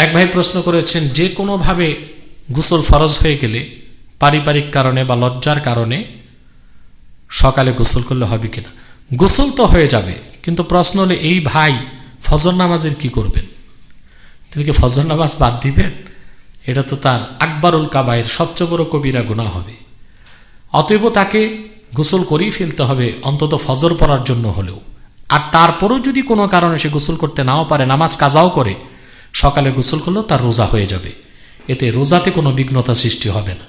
এক ভাই প্রশ্ন করেছেন, যে কোনোভাবে গোসল ফরজ হয়ে গেলে পারিবারিক কারণে বা লজ্জার কারণে সকালে গোসল করলে হবে কিনা। গোসল তো হয়ে যাবে, কিন্তু প্রশ্ন হলো এই ভাই ফজর নামাজের কি করবেন? তিনি কি ফজর নামাজ বাদ দিবেন? এটা তো তার আকবরুল কাবায়ের, সবচেয়ে বড় কবিরা গুনাহ হবে। অতএব তাকে গোসল করেই ফেলতে হবে, অন্তত ফজর পড়ার জন্য হলেও। আর তারপরও যদি কোনো কারণে সে গোসল করতে নাও পারে, নামাজ কাজাও করে, সকালে গোসল করলেও তার রোজা হয়ে যাবে, এতে রোজাতে কোনো বিঘ্নতা সৃষ্টি হবে না।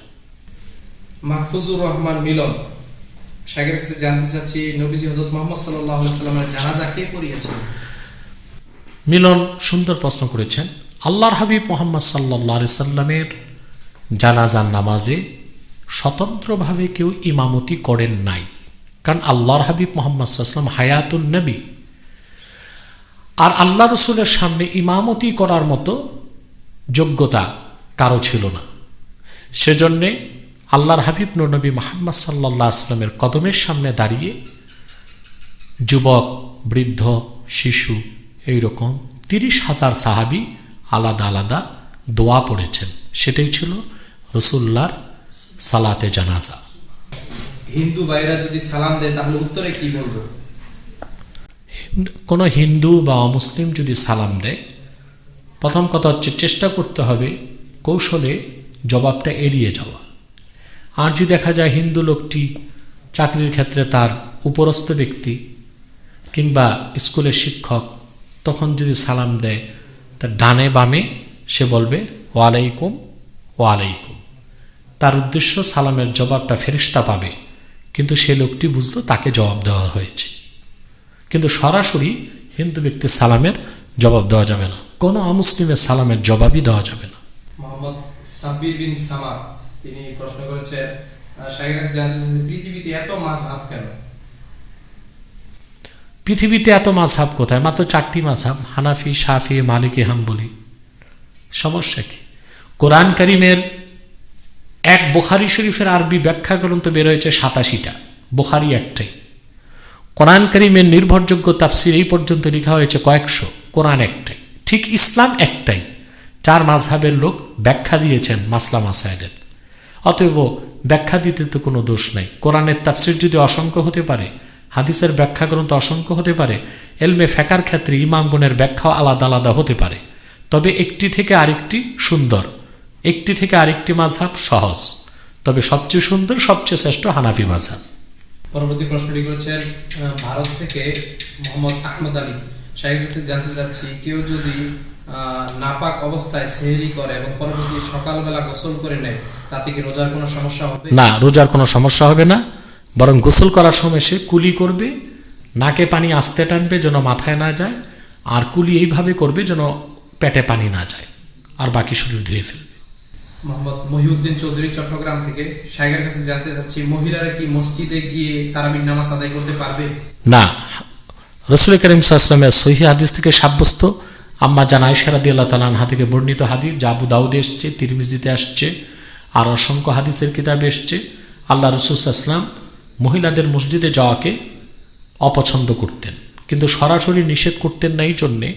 মাহফুজুর রহমান মিলন শাইখের কাছে জানতে চাচ্ছি, নবীজি হযরত মুহাম্মদ সাল্লাল্লাহু আলাইহি ওয়াসাল্লামের জানাজা কে পড়িয়েছেন? মিলন সুন্দর প্রশ্ন করেছেন। আল্লাহর হাবিব মুহাম্মদ সাল্লাল্লাহু আলাইহি সাল্লামের জানাজার নামাজে স্বতন্ত্রভাবে কেউ ইমামতি করেন নাই, কারণ আল্লাহর হাবিব মুহাম্মদ সাল্লাল্লাহু আলাইহি সাল্লাম হায়াতুন নবী। আর আল্লাহ রসুলের সামনে ইমামতি করার মতো যোগ্যতা কারো ছিল না। সেজন্যে আল্লাহর হাবিব নবী মুহাম্মদ সাল্লাল্লাহু আলাইহি সাল্লামের কদমের সামনে দাঁড়িয়ে যুবক, বৃদ্ধ, শিশু, এইরকম 30,000 সাহাবী আলাদা আলাদা দোয়া পড়েছেন। সেটাই ছিল রাসূলুল্লাহর সালাতে জানাজা। হিন্দু ভাইরা যদি সালাম দেয় তাহলে উত্তরে কি বলবো? কোনো হিন্দু বা অমুসলিম যদি সালাম দেয়, প্রথম কথা হচ্ছে চেষ্টা করতে হবে কৌশলে জবাবটা এড়িয়ে যাওয়া। আর যদি দেখা যায় হিন্দু লোকটি চাকরির ক্ষেত্রে তার উপরস্থ ব্যক্তি কিংবা স্কুলের শিক্ষক, তখন যদি সালাম দেয় তার ডানে বামে সে বলবে ওয়ালাইকুম ওয়ালাইকুম। তার উদ্দেশ্য সালামের জবাবটা ফেরেশতা পাবে, কিন্তু সে লোকটি বুঝলো তাকে জবাব দেওয়া হয়েছে। কিন্তু সরাসরি হিন্দু ব্যক্তির সালামের জবাব দেওয়া যাবে না, কোনো অমুসলিমের সালামের জবাবই দেওয়া যাবে না। মোহাম্মদ সাব্বির বিন সামাদ তিনি প্রশ্ন করেছেন, শাইখের কাছে জানতে চাচ্ছি, পৃথিবীতে এত মাযহাব কেন? পৃথিবীতে এত মাযহাব কোথায়? মাত্র 4টি মাযহাব, হানাফি, শাফি, মালিকি, হাম্বলি। সমস্যা কি? কোরআন কারীমের এক বুখারী শরীফের আরবি ব্যাখ্যা গ্রন্থ বের হয়েছে 87টা, বুখারী একটাই। কোরআন কারীমের নির্ভরযোগ্য তাফসীর এই পর্যন্ত লেখা হয়েছে কয়েকশো, কোরআন একটাই। ঠিক ইসলাম একটাই, 4 মাযহাবের লোক ব্যাখ্যা দিয়েছেন মাসলা মাসায়েলের। অতএব ব্যাখ্যা দিতে তো কোনো দোষ নাই। কোরআনের তাফসীর যদি অসংখ্য হতে পারে, হাদিসের ব্যাখ্যা গ্রন্থ অসংখ্য হতে পারে, এলমে ফিকহের ক্ষেত্রে ইমামগণের ব্যাখ্যাও আলাদা আলাদা হতে পারে, তবে একটি থেকে আরেকটি সুন্দর, একটি থেকে আরেকটি মাযহাব সহজ, তবে সবচেয়ে সুন্দর, সবচেয়ে শ্রেষ্ঠ হানাফি মাযহাব। পরবর্তী প্রশ্নটি করেছেন ভারত থেকে মোহাম্মদ আহমদ আলী। শাইখের কাছে জানতে চাচ্ছি, কেউ যদি নাপাক অবস্থায় সেহরি করে এবং পরবর্তী সকালবেলা গোসল করে নেয়, তাতে কি রোজার কোনো সমস্যা হবে? না, রোজার কোনো সমস্যা হবে না, বরং গোসল করার সময় সে কুলি করবে, নাকে পানি আস্তে টানবে যেন মাথায় না যায়, আর কুলি এইভাবে করবে যেন পেটে পানি না যায়, আর বাকি শরীর ধুয়ে ফেলবে। মোহাম্মদ মহিউদ্দিন চৌধুরী চট্টগ্রাম থেকে। শাইখের কাছে জানতে চাচ্ছি, মহিলারা কি মসজিদে গিয়ে তারাবির নামাজ আদায় করতে পারবে? না, রাসূল কারীম সাল্লাল্লাহু আলাইহি ওয়াসাল্লামের সহিহ হাদিস থেকে সাব্যস্ত, আম্মা জান আয়েশা রাদিয়াল্লাহু তাআলা আনহা থেকে বর্ণিত হাদিস, যা আবু দাউদে এসছে, তিরমিজিতে আসছে, আর অসংখ্য হাদিসের কিতাবে এসছে, আল্লাহ রাসূল সাল্লাল্লাহু আলাইহি ওয়াসাল্লাম মহিলাদের মসজিদে যাওয়াকে অপছন্দ করতেন, কিন্তু সরাসরি নিষেধ করতেন না, এই জন্যে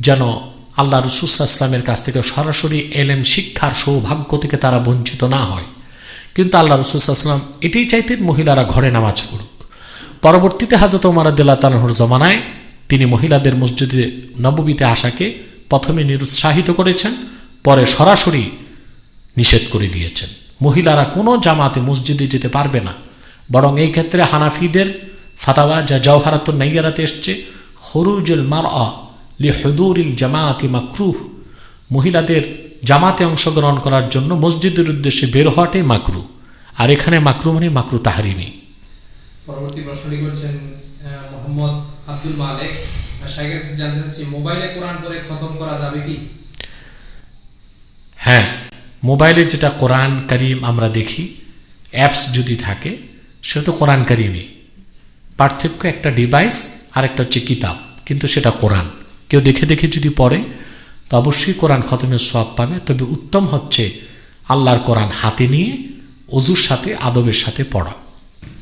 যেন আল্লাহ রাসূল সাল্লাল্লাহু আলাইহি ওয়াসাল্লামের কাছ থেকে সরাসরি এলেম শিক্ষার সৌভাগ্য থেকে তারা বঞ্চিত না হয়। কিন্তু আল্লাহ রাসূল সাল্লাল্লাহু আলাইহি ওয়াসাল্লাম এটাই চাইতেন মহিলারা ঘরে নামাজ পড়ুক। পরবর্তীতে হযরত ওমর রাদিয়াল্লাহু তাআলা আনহুর জমানায় তিনি মহিলাদের মসজিদে নববীতে আসাকে প্রথমে নিরুৎসাহিত করেছেন, পরে সরাসরি নিষেধ করে দিয়েছেন। মহিলারা কোনো জামাতে মসজিদে যেতে পারবে না, বরং এই ক্ষেত্রে হানাফিদের ফাতাওয়া, যা জাওহারাতুন নাইয়ারাতে এসছে, খুরুজুল মারআ লিহুদুরিল জামাআতি মাকরুহ, মহিলাদের জামাতে অংশগ্রহণ করার জন্য মসজিদের উদ্দেশ্যে বের হওয়াটাই মাকরুহ, আর এখানে মাকরুহ মানে মাকরুহ তাহরিমি। পরবর্তী প্রশ্নটি করেছেন মোহাম্মদ আব্দুল মালিক। শাইখের কাছে জানতে চাচ্ছি, মোবাইলে কোরআন পড়ে খতম করা যাবে কি? হ্যাঁ, মোবাইলে যেটা কোরআন কারীম আমরা দেখি, অ্যাপস যদি থাকে, সেটা তো কোরআন কারীমই। পার্থক্য একটা ডিভাইস আর একটা হচ্ছে কিতাব, কিন্তু সেটা কোরআন। কেউ দেখে দেখে যদি পড়ে তো অবশ্যই কোরআন খতমের সওয়াব পাবে, তবে উত্তম হচ্ছে আল্লাহর কোরআন হাতে নিয়ে ওযুর সাথে আদবের সাথে পড়া।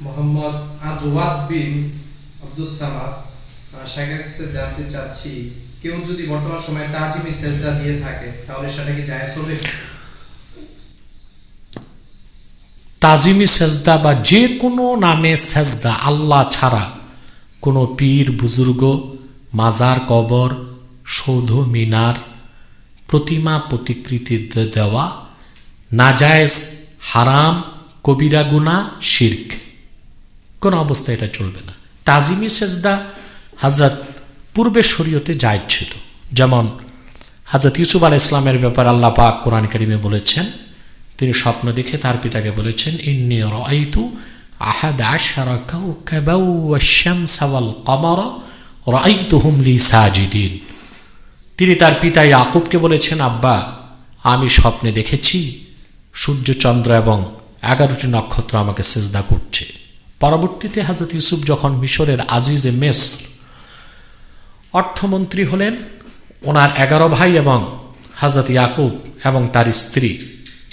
মোহাম্মদ আজওয়াদ বিন আব্দুস সামাদ। শাইখের কাছে জানতে চাচ্ছি, কেউ যদি বর্তমান সময়ে তাজিমি সেজদা দিয়ে থাকে তাহলে সেটা কি জায়েজ হবে? তাজিমি সেজদা বা যে কোনো নামে সেজদা আল্লাহ ছাড়া কোনো পীর বুজুর্গ, মাজার, কবর, সৌধ, মিনার, প্রতিমা, প্রতিকৃতি দেওয়া নাজায়েজ, হারাম, কবিরা গুনাহ, শিরক। কোন অবস্থায় এটা চলবে না। তাজিমি সেজদা হযরত পূর্বে শরীয়তে জায়েজ ছিল। যেমন হযরত ইউসুফ আলাইহিস সালামের ব্যাপারে আল্লাহ পাক কোরআন কারীমে বলেছেন, তিনি স্বপ্ন দেখে তার পিতাকে বলেছেন, ইন্নী রাআইতু আহাদা আশারা কাওকাবা ওয়াশ-শামসা ওয়াল কমারা রাআইতুহুম লি সাজিদিন। তিনি তার পিতা ইয়াকুবকে বলেছেন, আব্বা, আমি স্বপ্নে দেখেছি সূর্য, চন্দ্র এবং 11টি নক্ষত্র আমাকে সেজদা করছে। পরবর্তীতে হযরত ইউসুফ যখন মিশরের আজিজে মিসর অর্থমন্ত্রী হলেন, ওনার 11 ভাই এবং হযরত ইয়াকুব এবং তার স্ত্রী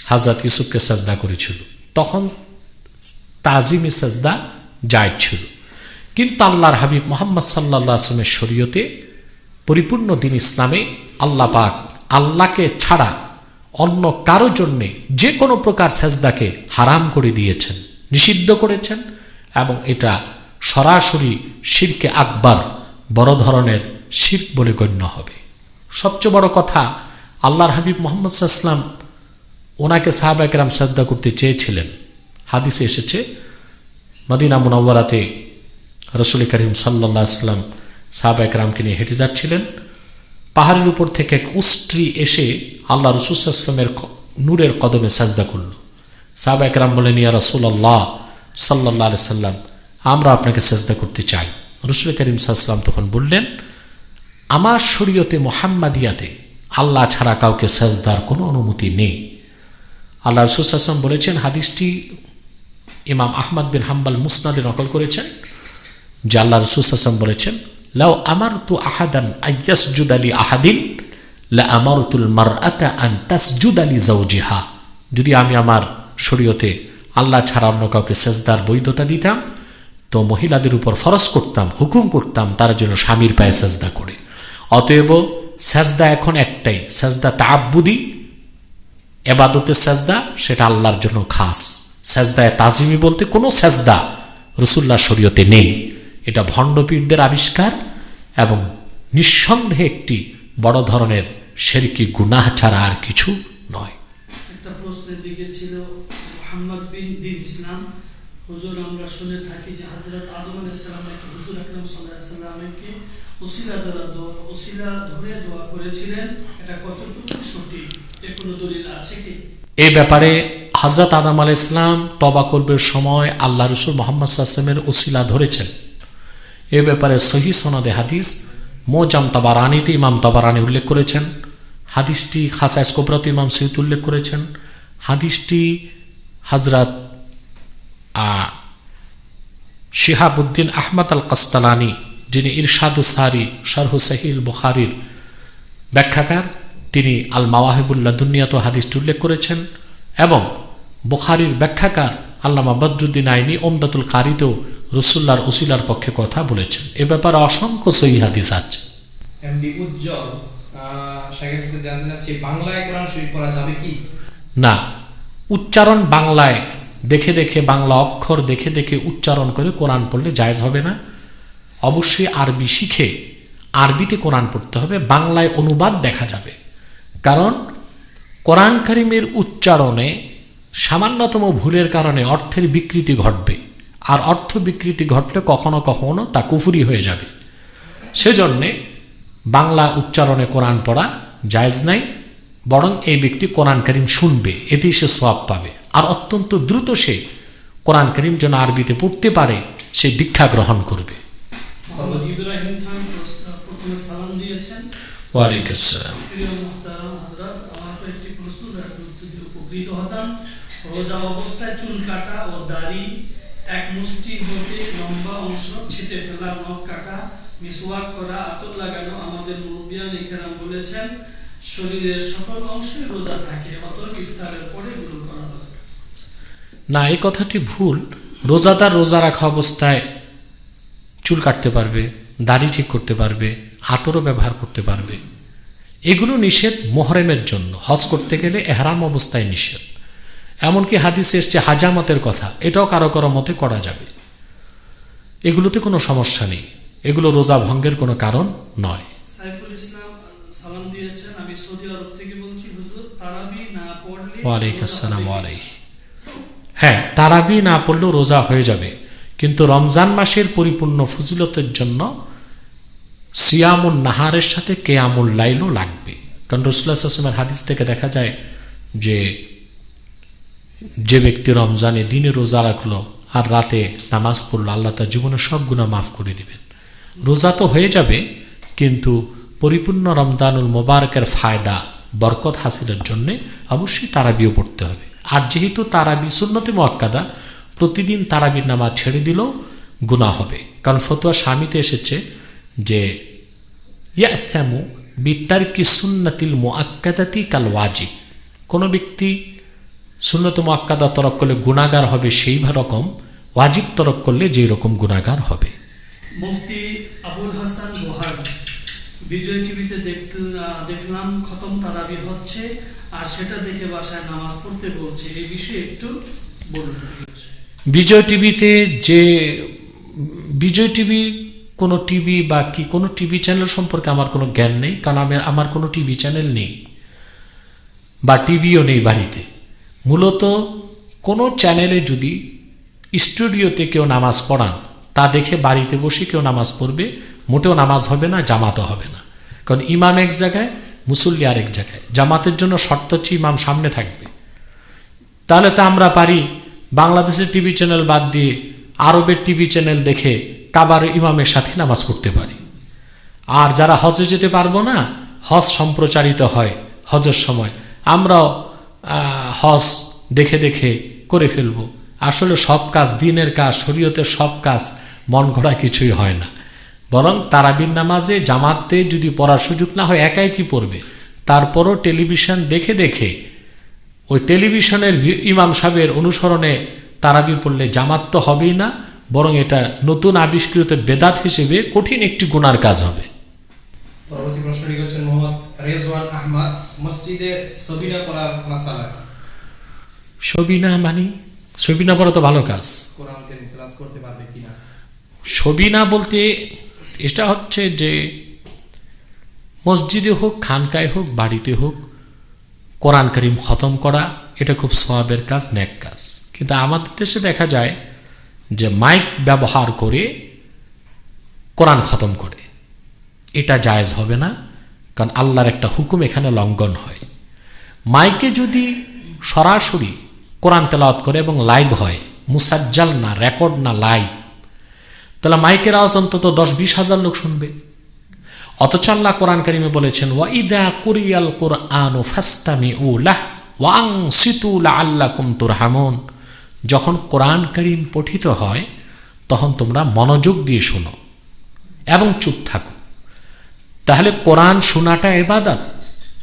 হযরত ইউসুফকে সেজদা করেছিল। তখন তাজিমি সেজদা জায়েজ ছিল। কিন্তু আল্লাহর হাবিব মুহাম্মদ সাল্লাল্লাহু আলাইহি ওয়াসাল্লামের শরীয়তে, পরিপূর্ণ দিন ইসলামে আল্লাহ পাক আল্লাহকে ছাড়া অন্য কারো জন্যে যে কোনো প্রকার সেজদাকে হারাম করে দিয়েছেন, নিষিদ্ধ করেছেন, এবং এটা সরাসরি শিরকে আকবার, বড় ধরনের শিরক বলে গণ্য হবে। সবচেয়ে বড় কথা, আল্লাহর হাবিব মুহাম্মদ সাল্লাল্লাহু আলাইহি ওয়াসাল্লাম ওনাকে সাহাবায়ে কেরাম সেজদা করতে চেয়েছিলেন। হাদিসে এসেছে, মদিনা মুনাওয়ারাতে রাসূল করিম সাল্লাল্লাহু আলাইহি ওয়াসাল্লাম সাহাবায়ে কেরামকে নিয়ে হেঁটে যাচ্ছিলেন। পাহাড়ের উপর থেকে এক উষ্ট্রী এসে আল্লাহ রাসূল সাল্লাল্লাহু আলাইহি ওয়াসাল্লামের নূরের কদমে সেজদা করল। সাহাবায়ে কেরাম বললেন, ইয়া রাসূলুল্লাহ সাল্লাল্লাহু আলাইহি ওয়াসাল্লাম, আমরা আপনাকে সেজদা করতে চাই। রাসূল করিম সাল্লাল্লাহু আলাইহি ওয়াসাল্লাম তখন বললেন, আমার শরীয়তে মুহাম্মাদিয়াতে আল্লাহ ছাড়া কাউকে সেজদার কোনো অনুমতি নেই। আল্লাহ রাসূল সাল্লাল্লাহু আলাইহি ওয়াসাল্লাম বলেছেন, হাদিসটি ইমাম আহমদ বিন হাম্বল মুসনাদে নকল করেছেন, যে আল্লাহ রাসূল সাল্লাল্লাহু আলাইহি ওয়াসাল্লাম বলেছেন, লাউ আমারতু আহাদান আইয়াসজুদা লি আহাদিন লা আমারতুল মারআতা আন তাসজুদা লি যাওজিহা। যদি আমি আমার শরীয়তে আল্লাহ ছাড়া অন্য কাউকে সেজদার বৈধতা দিতাম, তো মহিলাদের উপর ফরজ করতাম, হুকুম করতাম তার জন্য স্বামীর পায়ে সেজদা করে। অতএব সেজদা এখন একটাই, সেজদা তাআব্বুদি, ইবাদতের সেজদা, সেটা আল্লাহর জন্য খাস। সেজদায়ে তাজিমি বলতে কোনো সেজদা রাসূলুল্লাহর শরীয়তে নেই। এটা ভণ্ডপীরদের আবিষ্কার এবং নিঃসন্দেহে একটি বড় ধরনের শিরকি গুনাহ ছাড়া আর কিছু নয়। একটা প্রশ্নের দিকে ছিল মুহাম্মদ বিন দিন ইসলাম হুজুর, আমরা শুনে থাকি যে হযরত আদম আলাইহিস সালামকে হুজুর আকরাম সাল্লাল্লাহু আলাইহি ওয়াসাল্লামকে ওসিলা ধরে দোয়া করেছিলেন, এটা কতটুকু সঠিক? এর কোনো দলিল আছে কি? এই ব্যাপারে হযরত আদম আলাইহিস সালাম তওবা করবার সময় আল্লাহ রাসূল মুহাম্মদ সাল্লাল্লাহু আলাইহি ওয়াসাল্লামের ওসিলা ধরেছেন। এ ব্যাপারে সহিহ সনদে হাদিস মুজাম তাবারানীতে ইমাম তাবারানী উল্লেখ করেছেন। হাদিসটি খাসায়েস কুবরাতে ইমাম সৈয়দ উল্লেখ করেছেন। হাদিসটি হযরত শিহাবুদ্দিন আহমদ আল কাস্তালানি, যিনি ইরশাদুস সারি শরহ সহিহ বুখারীর ব্যাখ্যাকার, তিনি আল মাওয়াহিবুল লাদুনিয়াতে হাদিসটি উল্লেখ করেছেন। এবং বুখারীর ব্যাখ্যাকার আল্লামা বদরুদ্দিন আইনি উমদাতুল কারীতেও রাসূলুল্লাহর ওসিলার পক্ষে কথা বলেছেন। এ ব্যাপারে অসংখ্য সহিহ হাদিস আছে। এমডি উজ্জ্বল শাইখের কাছে জানতে চাচ্ছি, বাংলায় কোরআন শরীফ পড়া যাবে কি? না, উচ্চারণ বাংলায় দেখে দেখে, বাংলা অক্ষর দেখে দেখে উচ্চারণ করে কোরআন পড়লে জায়েজ হবে না। অবশ্যই আরবি শিখে আরবিতে কোরআন পড়তে হবে। বাংলায় অনুবাদ দেখা যাবে, কারণ কোরআন কারীমের উচ্চারণে সামান্যতম ভুলের কারণে অর্থের বিকৃতি ঘটবে, আর অর্থ বিকৃতি ঘটলে কখনো কখনো তা কুফরি হয়ে যাবে। সেজন্যে বাংলা উচ্চারণে কোরআন পড়া জায়েজ নাই, বরং এই ব্যক্তি কোরআন কারীম শুনবে, এতেই সে সওয়াব পাবে। আর অত্যন্ত দ্রুত সে কোরআন কারীম যেন আরবিতে পড়তে পারে, সে দীক্ষা গ্রহণ করবে। মোহাম্মদ ইব্রাহিম খান প্রথমে সালাম দিয়েছেন। ওয়ালাইকুম আসসালাম। প্রিয় মুহতারাম হযরত, আমার একটি প্রশ্ন উপকৃত হতাম। রোজা অবস্থায় চুল কাটা ও দাড়ি এক মুষ্টি হতে লম্বা অংশ ছিটে ফেলা, নখ কাটা, মিসওয়াক করা, আতর লাগানো, আমাদের মুরব্বিয়ান ইকরাম বলেছেন শরীরের সকল অংশে রোজা থাকে, অতএব ইফতারের পরে এগুলো করা দরকার। না, এই কথাটি ভুল। রোজাদার রোজা রাখা অবস্থায় চুল কাটতে পারবে, দাড়ি ঠিক করতে পারবে, আতরও ব্যবহার করতে পারবে। এগুলো নিষেধ মুহরিমের জন্য। হজ করতে গেলে এহরাম অবস্থায় নিষেধ। এমনকি হাদিসে এসছে হাজামতের কথা, এটাও কারো কারো মতে করা যাবে। এগুলোতে কোনো সমস্যা নেই, এগুলো রোজা ভঙ্গের কোনো কারণ নয়। সাইফুল ইসলাম সালাম দিয়েছেন, আমি সৌদি আরব থেকে বলছি হুজুর, তারাবি না পড়লে ওয়ালাইকুম আসসালাম। হ্যাঁ, তারাবি না পড়লেও রোজা হয়ে যাবে, কিন্তু রমজান মাসের পরিপূর্ণ ফজিলতের জন্য সিয়ামুন নাহারের সাথে কেয়ামুল লাইলও লাগবে। কারণ রাসূলুল্লাহ সাল্লাল্লাহু আলাইহি ওয়াসাল্লামের হাদিস থেকে দেখা যায় যে ব্যক্তি রমজানে দিনে রোজা রাখলো আর রাতে নামাজ পড়লো, আল্লাহ তার জীবনের সব গুনাহ মাফ করে দিবেন। রোজা তো হয়ে যাবে, কিন্তু পরিপূর্ণ রমজানুল মোবারকের ফায়দা বরকত হাসিলের জন্য অবশ্যই তারাবিও পড়তে হবে। আর যেহেতু তারাবি সুন্নতে মুআক্কাদা, প্রতিদিন তারাবির নামাজ ছেড়ে দিলেও গুনাহ হবে। কারণ ফতোয়া স্বামীতে এসেছে যে ইয়াসামু বিতারকি সুন্নাতিল মুআক্কাদাতি কাল ওয়াজিব, কোনো ব্যক্তি সুন্নত মুআক্কাদা তরক করলে গুনাহগার হবে সেই রকম ওয়াজিব তরক করলে যেই রকম গুনাহগার হবে। মুফতি আবুল হাসান গোহার, বিজয় টিভিতে দেখলাম খতম তারাবি হচ্ছে আর সেটা দেখে বাসায় নামাজ পড়তে বলছে, এই বিষয়ে একটু বলুন। বিজয় টিভি কোনো টিভি বা কি কোনো টিভি চ্যানেল সম্পর্কে আমার কোনো জ্ঞান নেই, কারণ আমার কোনো টিভি চ্যানেল নেই বা টিভিও নেই বাড়িতে। মূলত কোনো চ্যানেলে যদি স্টুডিওতে কেউ নামাজ পড়ান, তা দেখে বাড়িতে বসে কেউ নামাজ পড়বে, মোটেও নামাজ হবে না, জামাতও হবে না। কারণ ইমাম এক জায়গায়, মুসল্লি আরেক জায়গায়। জামাতের জন্য শর্ত হচ্ছে ইমাম সামনে থাকবে। তাহলে তো আমরা পারি বাংলাদেশের টিভি চ্যানেল বাদ দিয়ে আরবের টিভি চ্যানেল দেখে কাবার ইমামের সাথে নামাজ পড়তে পারি। আর যারা হজে যেতে পারবো না, হজ সম্প্রচারিত হয় হজের সময়, আমরাও হজ দেখে দেখে করে ফেলব। আসলে সব কাজ, দিনের কাজ, শরীয়তের সব কাজ মন গড়া কিছুই হয় না। বরং তারাবির নামাজে জামাতে যদি পড়ার সুযোগ না হয়, একাই কি পড়বে? তারপরও টেলিভিশন দেখে দেখে ওই টেলিভিশনের ইমাম সাহেবের অনুসরণে তারাবি পড়লে জামাত তো হবেই না, বরং এটা নতুন আবিষ্কৃত বেদাত হিসেবে কঠিন একটি গুনার কাজ হবে। পরবর্তী প্রশ্নটি করেছেন মোহাম্মদ রেজওয়ান আহমদ, মসজিদে সবিনা পড়ার মাসালা। সবিনা পড়া তো ভালো কাজ। কোরআন কারীম তেলাওয়াত করতে পারবে কিনা? সবিনা বলতে এটা হচ্ছে যে মসজিদে হোক, খানকায় হোক, বাড়িতে হোক, কোরআন কারীম খতম করা এটা খুব সওয়াবের কাজ, নেক কাজ। কিন্তু আমাদের দেশে দেখা যায় যে মাইক ব্যবহার করে কোরআন খতম করে, এটা জায়েজ হবে না, কারণ আল্লাহর একটা হুকুম এখানে লঙ্ঘন হয়। মাইকে যদি সরাসরি কোরআন তেলাওয়াত করে এবং লাইভ হয়, মুসাজ্জাল না, রেকর্ড না, লাইভ, তাহলে মাইকের আওয়াজ অন্তত 10-20 হাজার লোক শুনবে। অথচ আল্লাহ কোরআন কারীমে বলেছেন ওয়াইদা কুরিয়াল কুরআনু ফাসতামিউ লাহু ওয়া আনসিতু লাআল্লাকুম তুরহামুন, যখন কোরআন কারীম পঠিত হয় তখন তোমরা মনোযোগ দিয়ে শোনো এবং চুপ থাকো। তাহলে কোরআন শোনাটা ইবাদত,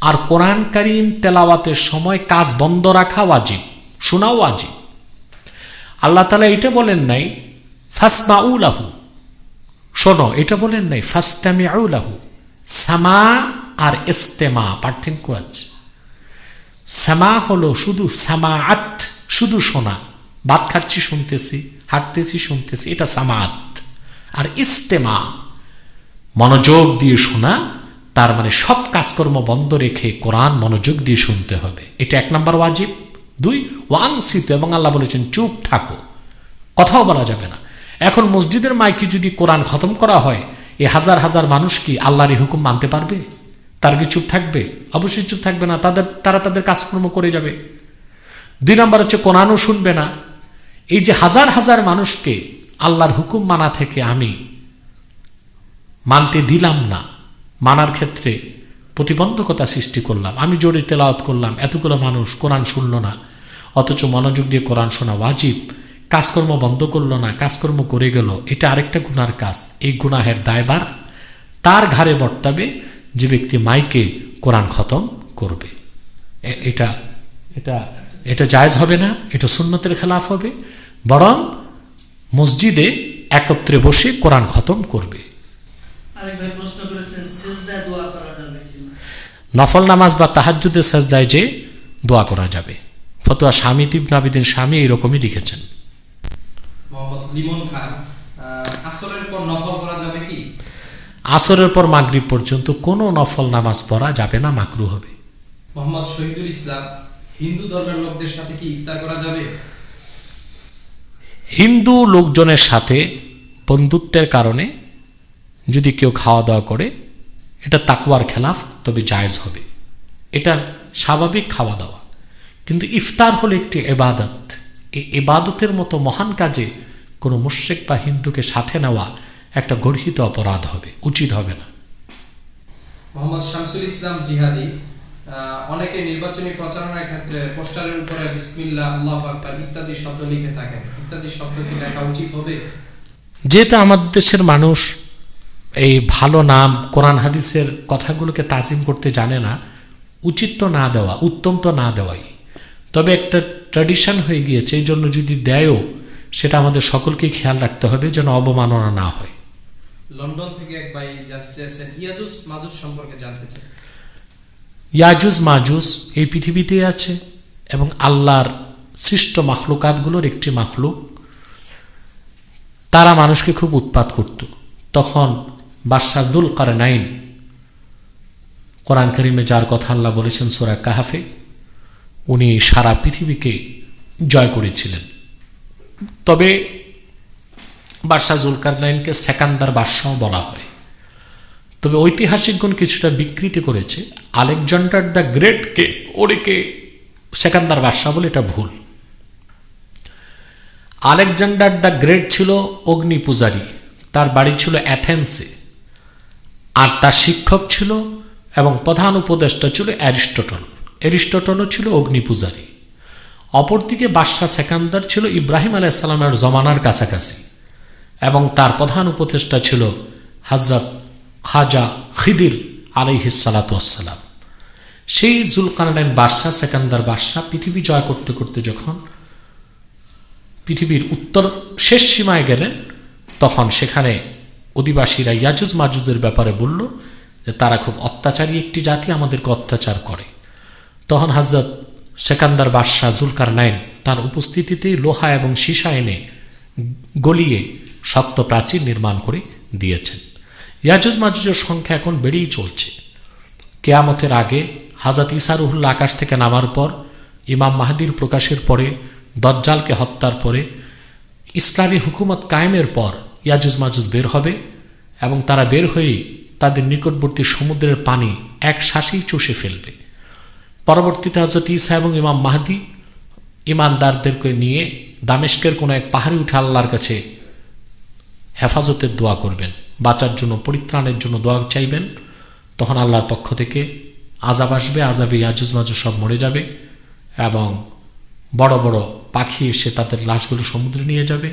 আর কোরআন কারীম তেলাওয়াতের সময় কাজ বন্ধ রাখা ওয়াজিব, শোনাও ওয়াজিব। আল্লাহ তাআলা এটা বলেন নাই ফাসমাউ লাহু, শোনো, এটা বলেন নাই ফাসতামিউ লাহু। সামা আর ইস্তেমা পার্থক্য আছে। সামা হলো শুধু সামাআত, শুধু শোনা, ভাত খাচ্ছি শুনতেছি, হাঁটতেছি শুনতেছি, এটা সামাআত। আর ইস্তেমা মনোযোগ দিয়ে শোনা, তার মানে সব কাজকর্ম বন্ধ রেখে কোরআন মনোযোগ দিয়ে শুনতে হবে, এটা 1 নম্বর ওয়াজিব। 2 ওয়াংসিত, এবং আল্লাহ বলেছেন চুপ থাকো, কথাও বলা যাবে না। এখন মসজিদের মাইকে যদি কোরআন খতম করা হয়, এই হাজার হাজার মানুষ কি আল্লাহর এই হুকুম মানতে পারবে? তার কি চুপ থাকবে? অবশ্যই চুপ থাকবে না, তারা তাদের কাজকর্ম করে যাবে। 2 নম্বর হচ্ছে কোরআনও শুনবে না। এই যে হাজার হাজার মানুষকে আল্লাহর হুকুম মানা থেকে আমি মানতে দিলাম না, মানার ক্ষেত্রে প্রতিবন্ধকতা সৃষ্টি করলাম, আমি জোরে তেলাওয়াত করলাম, এতগুলো মানুষ কোরআন শুনল না, অথচ মনোযোগ দিয়ে কোরআন শোনা ওয়াজিব, কাজকর্ম বন্ধ করলো না, কাজকর্ম করে গেল, এটা আরেকটা গুনার কাজ। এই গুনাহের দায়ভার তার ঘাড়ে বর্তাবে যে ব্যক্তি মাইকে কোরআন খতম করবে। এটা এটা এটা জায়েজ হবে না, এটা সুন্নতের খেলাফ হবে, বরং মসজিদে একত্রে বসে কোরআন খতম করবে। আরেক ভাই প্রশ্ন করেছেন সিজদায় দোয়া করা যাবে কিনা। নফল নামাজ বা তাহাজ্জুদের সাজদায় যে দোয়া করা যাবে, ফতোয়া স্বামী ইবনে আবিদিন স্বামী এইরকমই লিখেছেন। মোহাম্মদ লিমন খান, আসরের পর নফল করা যাবে কি? আসরের পর মাগরিব পর্যন্ত কোনো নফল নামাজ পড়া যাবে না, মাকরু হবে। মোহাম্মদ শহীদুল ইসলাম, হিন্দু ধর্মের লোকদের সাথে কি ইফতার করা যাবে? হিন্দু লোকজনের সাথে বন্ধুত্বের কারণে যদি কেউ খাওয়া দাওয়া করে, এটা তাকওয়ার খেলাফ, তবে জায়েজ হবে। এটা স্বাভাবিক খাওয়া দাওয়া। কিন্তু ইফতার হলো একটি ইবাদত। এই ইবাদতের মতো মহান কাজে কোনো মুশরিক বা হিন্দুকে সাথে নেওয়া একটা গর্হিত অপরাধ হবে, উচিত হবে না। মোহাম্মদ শামসুল ইসলাম জিহাদি, অনেকে নির্বাচনী প্রচারণার ক্ষেত্রে পোস্টারের উপরে বিসমিল্লাহ, আল্লাহু আকবার ইত্যাদি শব্দ লিখে থাকেন, ইত্যাদি শব্দ কি লেখা উচিত হবে? যেহেতু আমাদের দেশের মানুষ এই ভালো নাম কোরআন হাদিসের কথাগুলোকে তাজিম করতে জানে না, উচিত তো না দেওয়া, উত্তম তো না দেওয়াই। তবে একটা ট্র্যাডিশন হয়ে গিয়েছে, এই জন্য যদি দেয়ও সেটা আমাদের সকলকে খেয়াল রাখতে হবে যেন অবমাননা না হয়। লন্ডন থেকে এক ভাই জানতে চেয়েছেন ইয়াজুজ মাজুজ সম্পর্কে জানতে চান। ইয়াজুজ মাজুজ এই পৃথিবীতে আছে এবং আল্লাহর সৃষ্ট মাখলুকাতগুলোর একটি মাখলুক। তারা মানুষকে খুব উৎপাত করত। তখন বাদশাহ যুলকারনাইন, কোরআন কারীমে যার কথা আল্লাহ বলেছেন সূরা কাহাফে, উনি সারা পৃথিবীকে জয় করেছিলেন। তবে বাদশাহ যুলকারনাইনকে সেকান্দার বাদশাহ বলা হয়। তবে ঐতিহাসিকগণ কিছুটা বিকৃতি করেছে, আলেকজান্ডার দ্য গ্রেটকে ওরেকে সেকান্দার বাদশাহ বলে, এটা ভুল। আলেকজান্ডার দ্য গ্রেট ছিল অগ্নি পূজারী, তার বাড়ি ছিল অ্যাথেন্সে, আর তার শিক্ষক ছিল এবং প্রধান উপদেষ্টা ছিল অ্যারিস্টটল। অ্যারিস্টটলও ছিল অগ্নি পূজারী। অপরদিকে বাদশাহ সেকান্দার ছিল ইব্রাহিম আলাইহিস সালামের জমানার কাছাকাছি এবং তার প্রধান উপদেষ্টা ছিল হযরত খাজা খিদির আলাইহিস সালাতু ওয়াসসালাম। সেই যুলকারনাইন বাদশাহ, সেকান্দার বাদশাহ পৃথিবী জয় করতে করতে যখন পৃথিবীর উত্তর শেষ সীমায় গেলেন, তখন সেখানে অধিবাসীরা ইয়াজুজ মাজুজের ব্যাপারে বলল যে তারা খুব অত্যাচারী একটি জাতি, আমাদেরকে অত্যাচার করে। তখন হযরত সেকান্দার বাদশাহ যুলকারনাইন তার উপস্থিতিতেই লোহা এবং সীসা এনে গলিয়ে শক্ত প্রাচীর নির্মাণ করে দিয়েছেন। ইয়াজুজ মাজুজের সংখ্যা এখন বেড়েই চলছে। কেয়ামতের আগে হযরত ঈসা রুহুল্লাহ আকাশ থেকে নামার পর, ইমাম মাহদির প্রকাশের পরে, দজ্জালকে হত্যার পরে, ইসলামী হুকুমত কায়েমের পর ইয়াজুজ মাজুজ বের হবে এবং তারা বের হয়েই তাদের নিকটবর্তী সমুদ্রের পানি এক শ্বাসেই চষে ফেলবে। পরবর্তীতে হযরত ঈসা এবং ইমাম মাহদি ইমানদারদেরকে নিয়ে দামেস্কের কোনো এক পাহাড়ে উঠে আল্লাহর কাছে হেফাজতের দোয়া করবেন, বাঁচার জন্য, পরিত্রাণের জন্য দোয়া চাইবেন। তখন আল্লাহর পক্ষ থেকে আযাব আসবে, আযাবে ইয়াজুজ মাজুজ সব মরে যাবে এবং বড় বড় পাখি এসে তাদের লাশগুলো সমুদ্রে নিয়ে যাবে।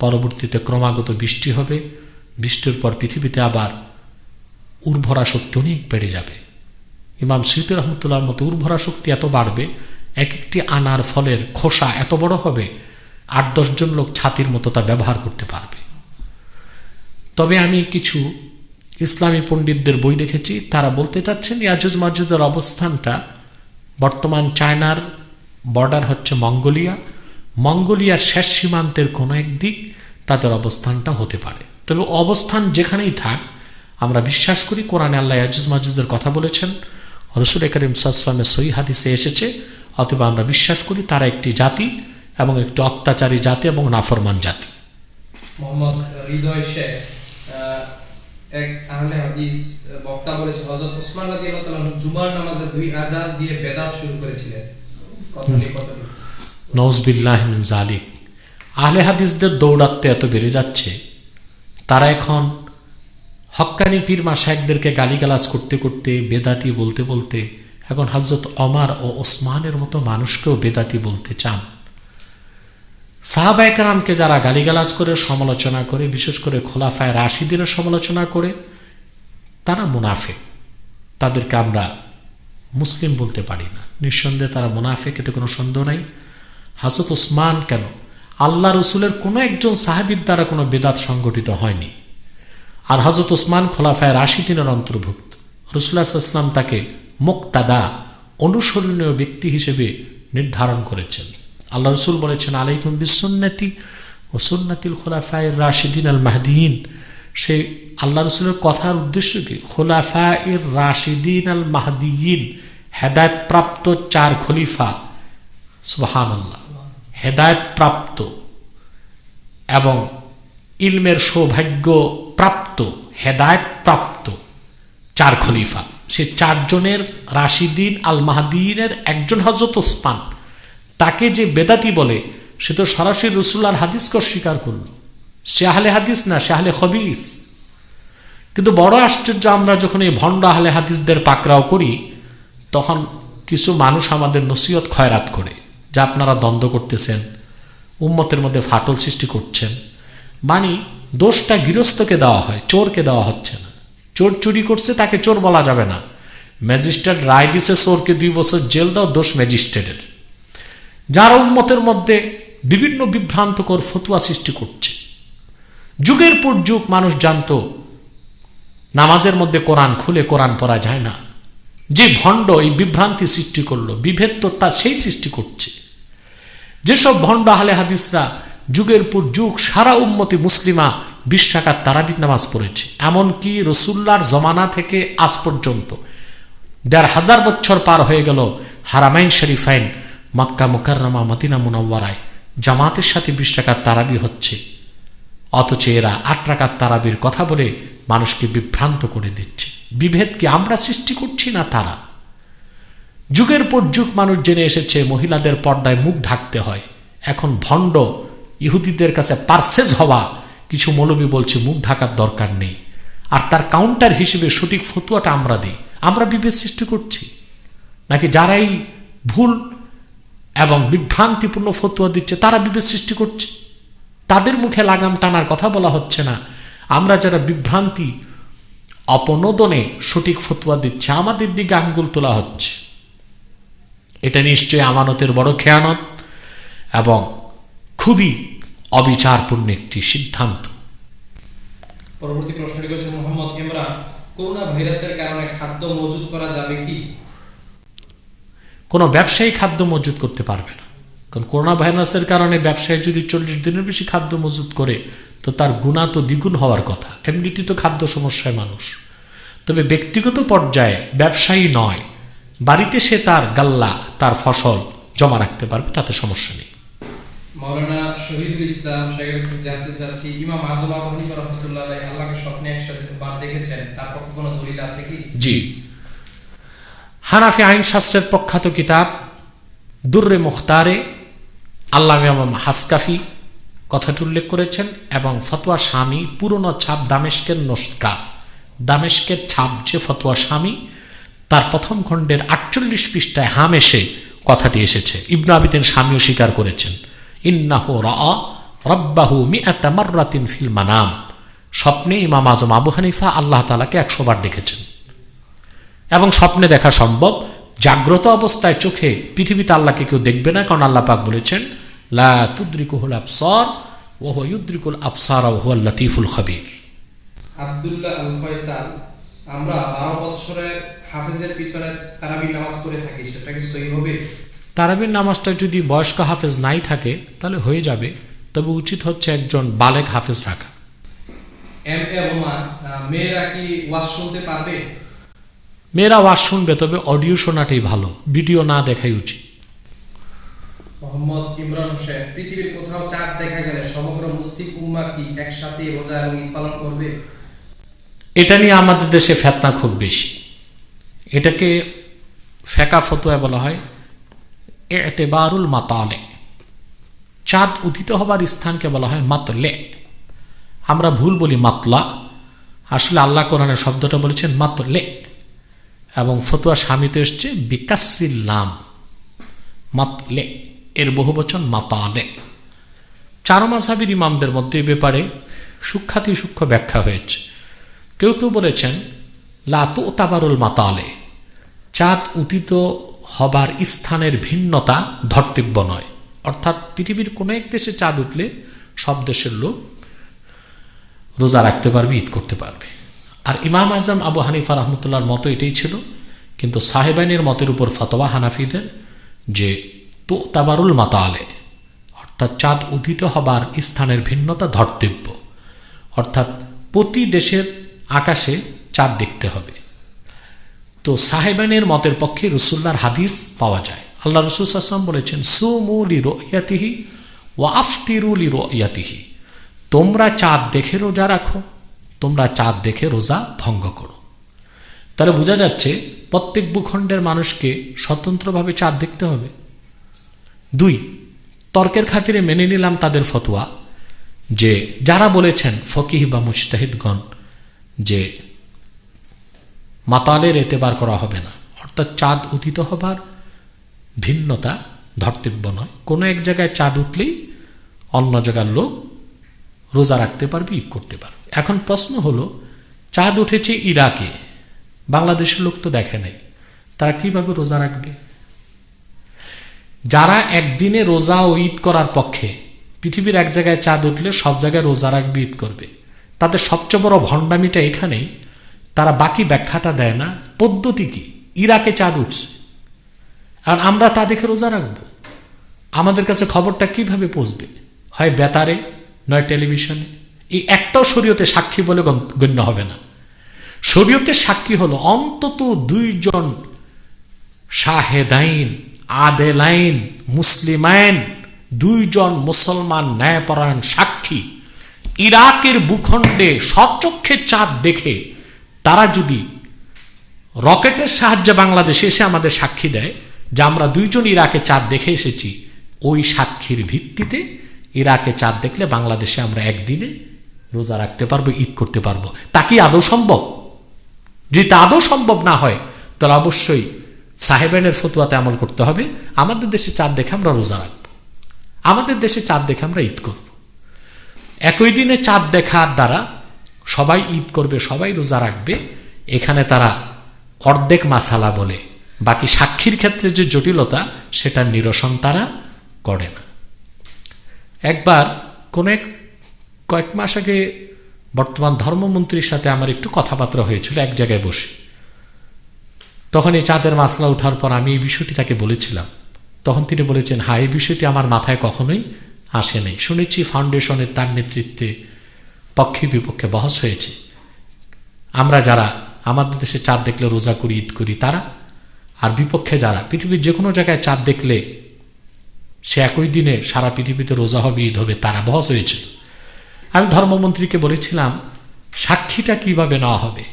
পরবর্তীতে ক্রমাগত বৃষ্টি হবে, বৃষ্টির পর পৃথিবীতে আবার উর্বরা শক্তি অনেক বেড়ে যাবে। ইমাম সুয়ুতী রহমতুল্লাহর মতো উর্বরা শক্তি এত বাড়বে, এক একটি আনার ফলের খোসা এত বড় হবে, ৮-১০ জন লোক ছাতির মতো তা ব্যবহার করতে পারবে। তবে আমি কিছু ইসলামী পণ্ডিতদের বই দেখেছি, তারা বলতে চাচ্ছেন ইয়াজুজ মাজুজের অবস্থানটা বর্তমান চায়নার বর্ডার হচ্ছে মঙ্গোলিয়া, মঙ্গোলিয়ার শেষ সীমান্তের কোনো এক দিক তাদের অবস্থানটা হতে পারে। তবে অবস্থান যেখানেই থাক, আমরা বিশ্বাস করি কোরআনে আল্লাহ ইয়াজুজ মাজুজের কথা বলেছেন, রাসূল করিম সাল্লাল্লাহু আলাইহি ওয়াসাল্লামের সহিহ হাদিসে এসেছে। অতএব আমরা বিশ্বাস করি তারা একটি জাতি এবং একটি অত্যাচারী জাতি এবং নাফরমান জাতি। মোহাম্মদ হৃদয় শেখ, এক আহলে হাদিস বক্তা বলেছে হযরত ওসমান রাদিয়াল্লাহু তাআলা জুমার নামাজে 2 আযান দিয়ে বেদাত শুরু করেছিলেন। কতটি নাউযুবিল্লাহি মিন যালিক। আহলে হাদিসদের দৌরাত্ম্য এত বেড়ে যাচ্ছে, তারা এখন হক্কানি পীর মাশায়েখদেরকে গালিগালাজ করতে করতে, বেদাতি বলতে বলতে এখন হযরত ওমর ও ওসমানের মতো মানুষকেও বেদাতি বলতে চান। সাহাবায়ে কেরামকে যারা গালিগালাজ করে, সমালোচনা করে, বিশেষ করে খোলাফায়ে রাশিদিনের সমালোচনা করে, তারা মুনাফিক। তাদেরকে আমরা মুসলিম বলতে পারি না। নিঃসন্দেহে তারা মুনাফিক, এতে কোনো সন্দেহ নাই। হযরত ওসমান কেন, আল্লাহ রসুলের কোনো একজন সাহাবীর দ্বারা কোনো বেদাত সংগঠিত হয়নি। আর হযরত উসমান খোলাফায়ে রাশিদিনের অন্তর্ভুক্ত। রাসূলুল্লাহ সাল্লাল্লাহু আলাইহি ওয়াসাল্লাম তাকে মুক্তাদা, অনুসরণীয় ব্যক্তি হিসেবে নির্ধারণ করেছেন। আল্লাহ রাসূল বলেছেন, আলাইকুম বিসুন্নতি ও সুন্নাতিল খোলাফায়ে রাশিদিন আল মাহদিয়িন। সেই আল্লাহ রাসূলের কথার উদ্দেশ্য কি? খোলাফায়ে রাশিদিন আল মাহদিয়িন, হেদায়েত প্রাপ্ত 4 খলিফা, সুবহানাল্লাহ, হেদায়েত প্রাপ্ত এবং ইলমের সৌভাগ্য প্রাপ্ত, হেদায়েত প্রাপ্ত 4 খলিফা। সে 4 জনের রাশিদিন আল মাহদিয়িনের একজন হযরত উসমান। তাকে যে বেদাতি বলে, সে তো সরাসরি রাসূলুল্লাহর হাদিসকে অস্বীকার করল। সে আহলে হাদিস না, সে আহলে খবিস। কিন্তু বড় আশ্চর্য, আমরা যখন এই ভণ্ড আহলে হাদিসদের পাকড়াও করি, তখন কিছু মানুষ আমাদের নসিহত খয়রাত করে যে আপনারা দ্বন্দ্ব করতেছেন, উম্মতের মধ্যে ফাটল সৃষ্টি করছেন। মানে দোষটা গৃহস্থকে দেওয়া হয়, চোরকে দেওয়া হচ্ছে না। চোর চুরি করছে, তাকে চোর বলা যাবে না। ম্যাজিস্ট্রেট রায় দিছে চোরকে 2 বছর জেল দাও, দোষ ম্যাজিস্ট্রেটের। যারা উম্মতের মধ্যে বিভিন্ন বিভ্রান্তকর ফতোয়া সৃষ্টি করছে। যুগের পর যুগ মানুষ জানতো নামাজের মধ্যে কোরআন খুলে কোরআন পড়া যায় না। যে ভণ্ড এই বিভ্রান্তি সৃষ্টি করলো, বিভেদ তো তা সেই সৃষ্টি করছে। যেসব ভণ্ড আহলে হাদিসরা যুগের পর যুগ সারা উম্মতি মুসলিমা 20 রাকাত তারাবির নামাজ পড়েছে, এমনকি রাসূলুল্লাহর জমানা থেকে আজ পর্যন্ত 1500 বছর পার হয়ে গেল, হারামাইন শরীফাইন মক্কা মুকাররমা মদিনা মুনাওয়ারায় জামাতের সাথে 20 রাকাত তারাবি হচ্ছে। অথচ এরা 8 রাকাত তারাবির কথা বলে মানুষকে বিভ্রান্ত করে দিচ্ছে। বিভেদ কি আমরা সৃষ্টি করছি না তারা? যুগের পর যুগ মানুষ জেনে এসেছে মহিলাদের পর্দায় মুখ ঢাকতে হয়। এখন ভণ্ড ইহুদিদের কাছে পারসেজ হওয়া কিছু মৌলবী বলছে মুখ ঢাকার দরকার নেই, আর তার কাউন্টার হিসেবে সঠিক ফতোয়াটা আমরা দিই। আমরা বিভেদ সৃষ্টি করছি নাকি যারাই ভুল এবং বিভ্রান্তিপূর্ণ ফতোয়া দিচ্ছে তারা বিভেদ সৃষ্টি করছে? তাদের মুখে লাগাম টানার কথা বলা হচ্ছে না। আমরা যারা বিভ্রান্তি অপনোদনে সঠিক ফতোয়া দিচ্ছে, আমাদের দিকে আঙ্গুল তোলা হচ্ছে। এটা নিশ্চয়ই আমানতের বড় খেয়ানত এবং খুবই অবিচারপূর্ণ একটি সিদ্ধান্ত। পরবর্তী প্রশ্নটি করেছে মোহাম্মদ ইমরান, করোনা ভাইরাসের কারণে খাদ্য মজুত করা যাবে কি? কোনো ব্যবসায়ী খাদ্য মজুত করতে পারবে না, কারণ করোনা ভাইরাসের কারণে ব্যবসায়ী যদি 40 দিনের বেশি খাদ্য মজুত করে, তো তার গুণা তো দ্বিগুণ হওয়ার কথা। এমনিতে তো খাদ্য সমস্যায় মানুষ। তবে ব্যক্তিগত পর্যায়ে ব্যবসায়ী নয়, বাড়িতে সে তার গাল্লা, তার ফসল জমা রাখতে পারবে, তাতে সমস্যা নেই। মাওলানা শহীদুল ইসলাম সাহেব জানতে চাচ্ছি, ইমাম আযম আবু হানিফা রাহমাতুল্লাহ আলাইহি আল্লাহকে স্বপ্নে একসাথে বার দেখেছেন, তার পক্ষে কোনো দলিল আছে কি? জি, হানাফি আইন শাস্ত্রের প্রখ্যাত কিতাব দুররে মুখতারে আল্লামা ইমাম হাসকাফি কথাটি উল্লেখ করেছেন, এবং ফতোয়া স্বামী পুরনো ছাপ দামেস্কের নস্কা, দামেস্কের ছাপ যে ফতোয়া স্বামী, তার প্রথম খণ্ডের 48 পৃষ্ঠায় হামেশে কথাটি এসেছে। ইবনে আবিদিন স্বামীও স্বীকার করেছেন, ইন্নাহু রাআ রাব্বাহু মিআতা মাররাতিন ফিল মানাম। স্বপ্নে ইমাম আযম আবু হানিফা আল্লাহ তাআলাকে 100 বার দেখেছেন। এবং স্বপ্নে দেখা সম্ভব, জাগ্রত অবস্থায় চোখে পৃথিবীতে আল্লাহকে কেউ দেখবে না, কারণ আল্লাহ পাক বলেছেন লা তুদরিকুহুল আবসার ওয়া হুয়া ইউদরিকুল আবসার ওয়া হুয়াল লাতীফুল খাবীর। আব্দুল্লাহ আল ফয়সাল, আমরা 12 বছরের হাফেজের পিছনে তারাবির নামাজ পড়ে থাকি, সেটা কি সহিহ হবে? তারাবির নামাজটা যদি বয়স্ক হাফেজ নাই থাকে তাহলে হয়ে যাবে, তবে উচিত হচ্ছে একজন বালেগ হাফেজ রাখা। মেয়েরা কি ওয়াজ শুনতে পারবে? মেয়েরা ওয়াজ শুনবে, তবে অডিও শোনাটাই ভালো, ভিডিও না দেখাই উচিত। মোহাম্মদ ইমরান হোসেন, পৃথিবীর কোথাও চাঁদ দেখা গেলে সমগ্র মুসলিম উম্মাহ কি একসাথে রোজা এবং ঈদ পালন করবে? এটা নিয়ে আমাদের দেশে ফেতনা খুব বেশি। এটাকে ফেকা ফতোয়া বলা হয় এতেবারুল মাতালে। চাঁদ উদিত হবার স্থানকে বলা হয় মাতলে। আমরা ভুল বলি মাতলা, আসলে আল্লাহ কোরআনে শব্দটা বলেছেন মাতলে, এবং ফতোয়া স্বামীতে এসছে বিকাসরিল নাম, মাতলে এর বহুবচন মাতালে। 4 মাযহাবের ইমামদের মধ্যে এ ব্যাপারে সূক্ষ্মাতি সূক্ষ্ম ব্যাখ্যা হয়েছে। কেউ কেউ বলেছেন লা তুতাবারুল মাতালে, চাঁদ উদিত হবার স্থানের ভিন্নতা ধর্তব্য নয়। অর্থাৎ পৃথিবীর কোনো এক দেশে চাঁদ উঠলে সব দেশের লোক রোজা রাখতে পারবে, ঈদ করতে পারবে। আর ইমাম আজম আবু হানিফা রহমতুল্লাহর মতো এটাই ছিল, কিন্তু সাহেবাইনের মতের উপর ফতোয়া হানাফিদের যে তো তাবারুল মাতালে, অর্থাৎ চাঁদ উদিত হবার স্থানের ভিন্নতা ধর্তব্য, অর্থাৎ প্রতি দেশের আকাশে চাঁদ দেখতে হবে। তো সাহেবানের মতের পক্ষে রসুল্লাহর হাদিস পাওয়া যায়। আল্লাহ রসুল সাল্লাল্লাহু আলাইহি ওয়াসাল্লাম বলেছেন, সুমু লিরুয়াতিহি ওয়া আফতিরু লিরুয়াতিহি, তোমরা চাঁদ দেখে রোজা রাখো, তোমরা চাঁদ দেখে রোজা ভঙ্গ করো। তাহলে বোঝা যাচ্ছে প্রত্যেক ভূখণ্ডের মানুষকে স্বতন্ত্রভাবে চাঁদ দেখতে হবে। 2, তর্কের খাতিরে মেনে নিলাম তাদের ফতোয়া যে যারা বলেছেন ফকিহ বা মুজতাহিদগণ যে মাতালের এতেবার করা হবে না, অর্থাৎ চাঁদ উদিত হবার ভিন্নতা ধর্তব্য নয়, কোনো এক জায়গায় চাঁদ উঠলেই অন্য জায়গার লোক রোজা রাখতে পারবে, ঈদ করতে পারবে। এখন প্রশ্ন হলো, চাঁদ উঠেছে ইরাকে, বাংলাদেশের লোক তো দেখে নাই, তারা কিভাবে রোজা রাখবে? যারা একদিনে রোজা ও ঈদ করার পক্ষে, পৃথিবীর এক জায়গায় চাঁদ উঠলে সব জায়গায় রোজা রাখবে, ঈদ করবে, তাদের সবচেয়ে বড় ভণ্ডামিটা এখানেই, তারা বাকি ব্যাখ্যাটা দেয় না। পদ্ধতি কি? ইরাকে চাঁদ উঠছে আর আমরা তা দেখে রোজা রাখবো? আমাদের কাছে খবরটা কিভাবে পৌঁছবে? হয় বেতারে, নয় টেলিভিশনে। এই একটাও শরীয়তে সাক্ষী বলে গণ্য হবে না। শরীয়তের সাক্ষী হলো অন্তত 2 জন শাহেদাইন আদেলাইন মুসলিমাইন, 2 জন মুসলমান ন্যায়পরায়ণ সাক্ষী ইরাকের ভূখণ্ডে স্বচক্ষে চাঁদ দেখে তারা যদি রকেটের সাহায্যে বাংলাদেশে এসে আমাদের সাক্ষী দেয় যে আমরা 2 জন ইরাকে চাঁদ দেখে এসেছি, ওই সাক্ষীর ভিত্তিতে ইরাকে চাঁদ দেখলে বাংলাদেশে আমরা একদিনে রোজা রাখতে পারবো, ঈদ করতে পারবো। তা কি আদৌ সম্ভব? যদি তা আদৌ সম্ভব না হয় তাহলে অবশ্যই সাহেবেনের ফতোয়াতে আমল করতে হবে। আমাদের দেশে চাঁদ দেখে আমরা রোজা রাখবো, আমাদের দেশে চাঁদ দেখে আমরা ঈদ করব। একই দিনে চাঁদ দেখার দ্বারা সবাই ঈদ করবে, সবাই রোজা রাখবে, এখানে তারা অর্ধেক মাসালা বলে, বাকি সাক্ষীর ক্ষেত্রে যে জটিলতা সেটার নিরসন তারা করে না। একবার কয়েক মাস আগে বর্তমান ধর্মমন্ত্রীর সাথে আমার একটু কথাবার্তা হয়েছিল এক জায়গায় বসে। তখন এই চাঁদের মাসলা ওঠার পর আমি এই বিষয়টি তাকে বলেছিলাম। তখন তিনি বলেছেন, হ্যাঁ, এই বিষয়টি আমার মাথায় কখনোই আসে নাই। শুনেছি ফাউন্ডেশনের তার নেতৃত্বে পক্ষে বিপক্ষে বহস হয়েছে। আমরা যারা আমাদের দেশে চাঁদ দেখলে রোজা করি, ঈদ করি, তারা, আর বিপক্ষে যারা পৃথিবীর যে কোনো জায়গায় চাঁদ দেখলে সে একই দিনে সারা পৃথিবীতে রোজা হবে, ঈদ হবে, তারা বহস হয়েছিল। আমি ধর্মমন্ত্রীকে বলেছিলাম, সাক্ষীটা কিভাবে নেওয়া হবে?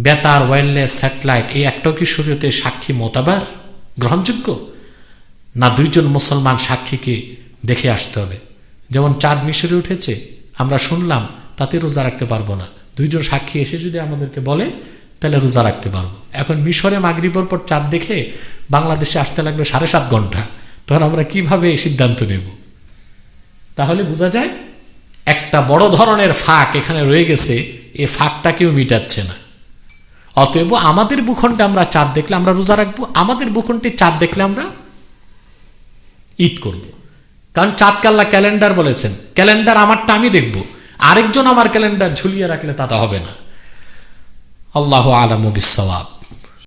বেতার, ওয়্যারলেস, স্যাটেলাইট, এই একটাও কি শরীয়তে সাক্ষী মোতাবার গ্রহণযোগ্য? না 2 জন মুসলমান সাক্ষীকে দেখে আসতে হবে? যেমন চাঁদ মিশরে উঠেছে, আমরা শুনলাম, তাতে রোজা রাখতে পারবো না। 2 জন সাক্ষী এসে যদি আমাদেরকে বলে তাহলে রোজা রাখতে পারবো। এখন মিশরে মাগরিবের পর চাঁদ দেখে বাংলাদেশে আসতে লাগবে 7.5 ঘন্টা, তখন আমরা কিভাবে সিদ্ধান্ত নেব? তাহলে বোঝা যায় একটা বড় ধরনের ফাঁক এখানে রয়ে গেছে, এই ফাঁকটা কেউ মিটাচ্ছে না। অতএব আমাদের ভূখণ্ডে আমরা চাঁদ দেখলে আমরা রোজা রাখবো, আমাদের ভূখণ্ডে চাঁদ দেখলে আমরা ঈদ করব। কারণ চাঁদকে আল্লাহ ক্যালেন্ডার বলেছেন, ক্যালেন্ডার আমারটা আমি দেখব, আরেকজন আমার ক্যালেন্ডার ঝুলিয়ে রাখলে তা হবে না। আল্লাহু আ'লামু বিস-সাওয়াব।